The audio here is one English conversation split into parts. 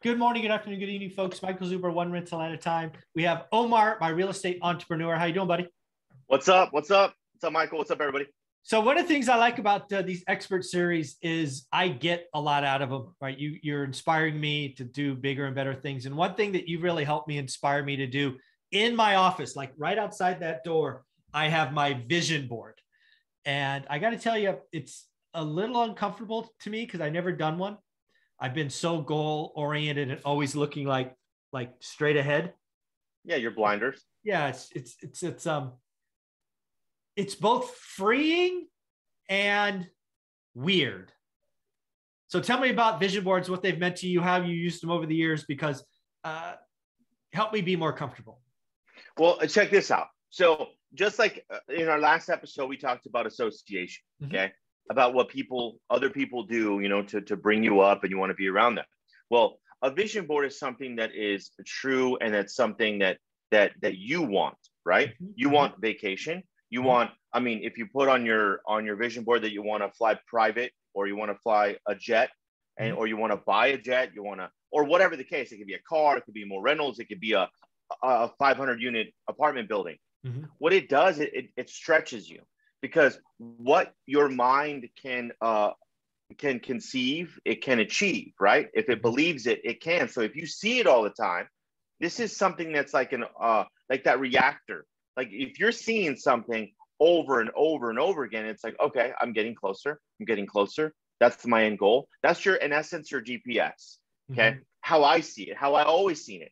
Good morning, good afternoon, good evening, folks. Michael Zuber, one rental at a time. We have Omar, my real estate entrepreneur. How you doing, buddy? What's up? What's up? What's up, Michael? What's up, everybody? So one of the things I like about these expert series is I get a lot out of them, right? You're inspiring me to do bigger and better things. And one thing that you really helped me inspire me to do in my office, like right outside that door, I have my vision board. And I got to tell you, it's a little uncomfortable to me because I've never done one. I've been so goal oriented and always looking like straight ahead. Yeah, your blinders. Yeah, it's both freeing and weird. So tell me about vision boards, what they've meant to you, how you used them over the years, because help me be more comfortable. Well, check this out. So just like in our last episode, we talked about association, okay? About what other people do, to bring you up and you want to be around them. Well, a vision board is something that is true, and that's something that you want, right? You want vacation. You want, if you put on your vision board that you want to fly private, or you want to fly a jet, or you want to buy a jet, or whatever the case, it could be a car, it could be more rentals, it could be a 500 unit apartment building. What it does, it stretches you, because what your mind can conceive, it can achieve, right? If it believes it, it can. So if you see it all the time, this is something that's like like that reactor. Like if you're seeing something over and over and over again, it's like, okay, I'm getting closer. I'm getting closer. That's my end goal. That's in essence, your GPS. Okay. How I see it, how I always seen it.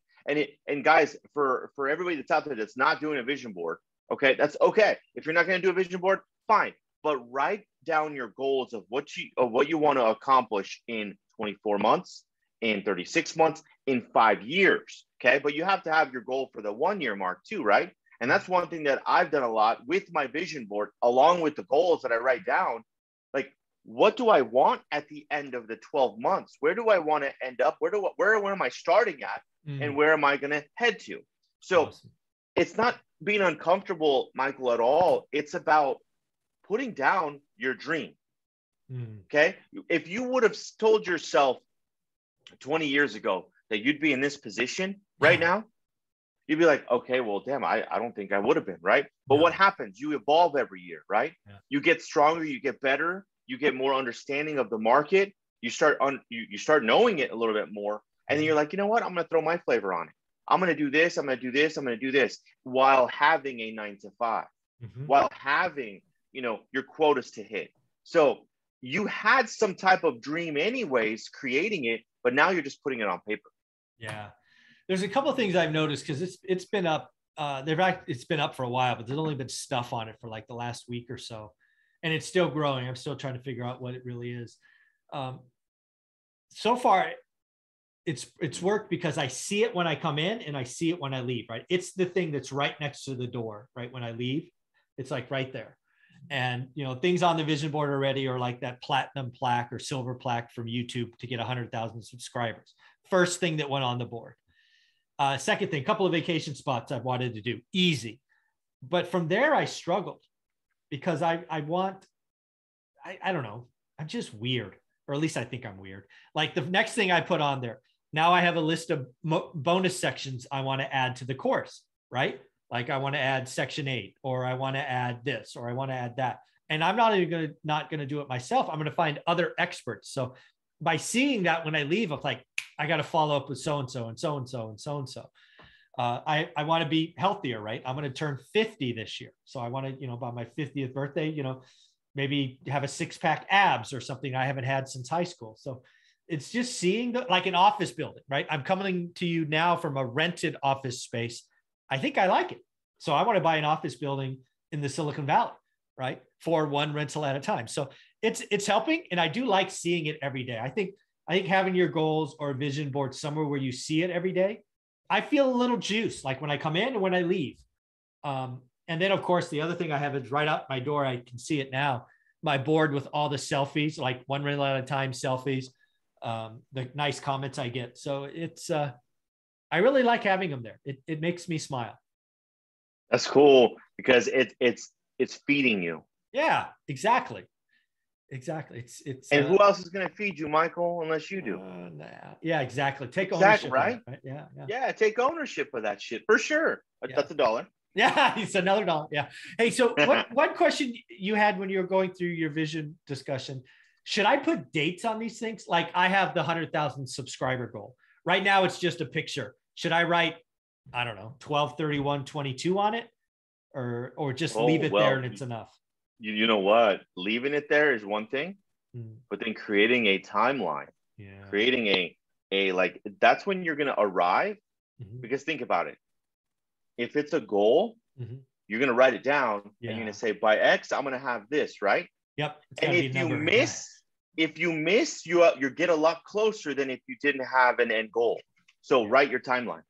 And guys, for everybody that's out there that's not doing a vision board, okay, that's okay. If you're not going to do a vision board, fine. But write down your goals of what you want to accomplish in 24 months, in 36 months, in 5 years. Okay. But you have to have your goal for the 1 year mark too, right? And that's one thing that I've done a lot with my vision board, along with the goals that I write down. Like, what do I want at the end of the 12 months? Where do I want to end up? Where am I starting at? And where am I going to head to? So It's not being uncomfortable, Michael, at all. It's about putting down your dream. Okay. If you would have told yourself 20 years ago that you'd be in this position right now, you'd be like, okay, well, damn, I don't think I would have been, right? But what happens? You evolve every year, right? You get stronger, you get better, you get more understanding of the market. You start knowing it a little bit more. And then you're like, you know what? I'm going to throw my flavor on it. I'm going to do this. I'm going to do this. I'm going to do this while having a 9 to 5, while having, your quotas to hit. So you had some type of dream anyways, creating it, but now you're just putting it on paper. Yeah. There's a couple of things I've noticed, because it's been up. It's been up for a while, but there's only been stuff on it for like the last week or so, and it's still growing. I'm still trying to figure out what it really is. So far, it's worked because I see it when I come in and I see it when I leave. Right, it's the thing that's right next to the door. Right, when I leave, it's like right there. And things on the vision board already are like that platinum plaque or silver plaque from YouTube to get 100,000 subscribers. First thing that went on the board. Second thing, couple of vacation spots I've wanted to do, easy. But from there, I struggled because I don't know, I'm just weird, or at least I think I'm weird. Like the next thing I put on there, now I have a list of bonus sections I want to add to the course, right? Like I want to add section 8, or I want to add this, or I want to add that. And I'm not going to do it myself. I'm going to find other experts. So by seeing that when I leave, I'm like, I got to follow up with so-and-so and so-and-so and so-and-so. I want to be healthier, right? I'm going to turn 50 this year. So I want to, by my 50th birthday, maybe have a 6-pack abs or something I haven't had since high school. So it's just seeing like an office building, right? I'm coming to you now from a rented office space. I think I like it. So I want to buy an office building in the Silicon Valley, right? For one rental at a time. So it's helping. And I do like seeing it every day. I think having your goals or vision board somewhere where you see it every day, I feel a little juice, like when I come in and when I leave. And then of course, the other thing I have is right out my door. I can see it now. My board with all the selfies, like one rental at a time selfies, the nice comments I get. So it's, I really like having them there. It makes me smile. That's cool because it's feeding you. Yeah, exactly. Exactly. It's And who else is going to feed you, Michael, unless you do? Nah. Yeah, exactly. Take Exactly, ownership right? of it, right? Yeah, yeah. Yeah, take ownership of that shit for sure. Yeah. That's $1. Yeah, it's another dollar. Yeah. Hey, so what question you had when you were going through your vision discussion? Should I put dates on these things? Like I have the 100,000 subscriber goal. Right now it's just a picture. Should I write, I don't know, 12/31/22 on it? Or just Oh, leave it there well, and it's enough? you know what? Leaving it there is one thing, but then creating a timeline, creating a like, that's when you're going to arrive. Because think about it. If it's a goal, you're going to write it down and you're going to say, by X, I'm going to have this, right? Yep. And if you miss, you get a lot closer than if you didn't have an end goal. So write your timeline.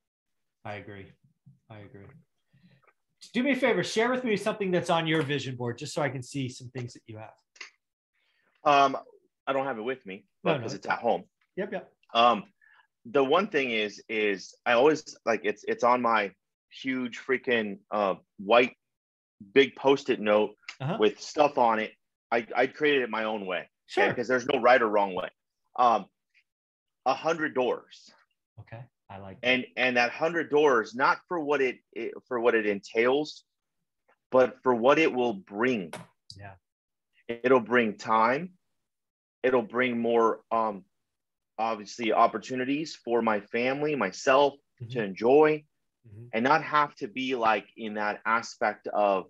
I agree. Do me a favor, share with me something that's on your vision board, just so I can see some things that you have. I don't have it with me, but because it's at home. Yep. The one thing is I always like it's on my huge freaking white big Post-it note with stuff on it. I created it my own way, sure, because there's no right or wrong way. 100 doors. Okay, I like that. And that 100 doors, not for what it entails, but for what it will bring. Yeah, it'll bring time. It'll bring more obviously opportunities for my family, myself to enjoy, and not have to be like in that aspect of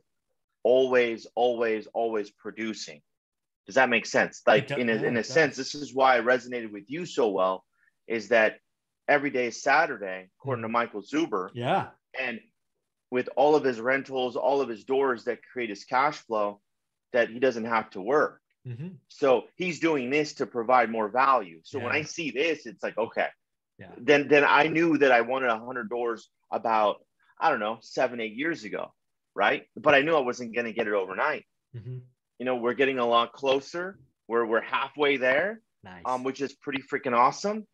always producing. Does that make sense? Like in a sense, this is why I resonated with you so well, is that every day is Saturday, according to Michael Zuber. Yeah. And with all of his rentals, all of his doors that create his cash flow, that he doesn't have to work. So he's doing this to provide more value. So when I see this, it's like, okay, then I knew that I wanted 100 doors about, I don't know, 7-8 years ago. Right. But I knew I wasn't going to get it overnight. You know, we're getting a lot closer. We're halfway there, which is pretty freaking awesome.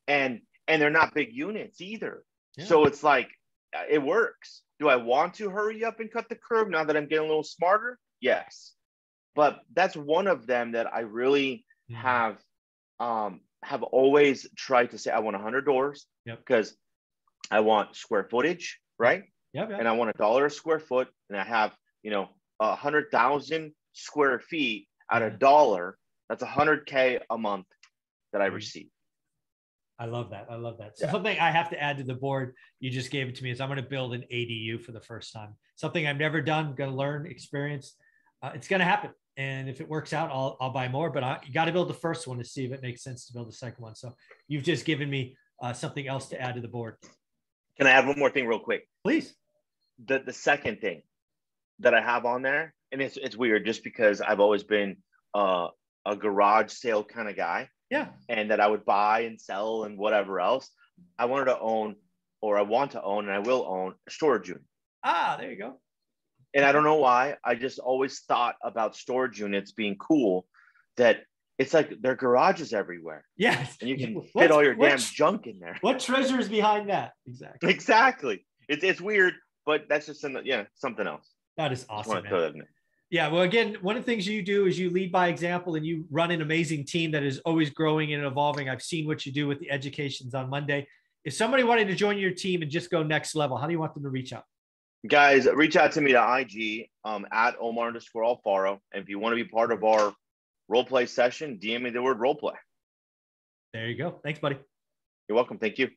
And they're not big units either. So it's like, it works. Do I want to hurry up and cut the curve now that I'm getting a little smarter? Yes. But that's one of them that I really have always tried to say, I want 100 doors because I want square footage, right? And I want $1 a square foot, and I have, 100,000 square feet at $1. That's $100K a month that I receive. I love that. So something I have to add to the board you just gave it to me is I'm going to build an ADU for the first time. Something I've never done. I'm going to learn, experience. It's going to happen. And if it works out, I'll buy more. But you got to build the first one to see if it makes sense to build the second one. So you've just given me something else to add to the board. Can I add one more thing real quick? Please. The second thing that I have on there, and it's weird just because I've always been a garage sale kind of guy. Yeah. And that I would buy and sell and whatever else. I want to own, and I will own a storage unit. There you go. And I don't know why. I just always thought about storage units being cool, that it's like there are garages everywhere. Yes. And you can fit all your damn junk in there. What treasure is behind that? Exactly. It's weird, but that's just something else. That is awesome. Yeah. Well, again, one of the things you do is you lead by example, and you run an amazing team that is always growing and evolving. I've seen what you do with the educations on Monday. If somebody wanted to join your team and just go next level, how do you want them to reach out? Guys, reach out to me to IG at Omar_Alfaro. And if you want to be part of our role play session, DM me the word role play. There you go. Thanks, buddy. You're welcome. Thank you.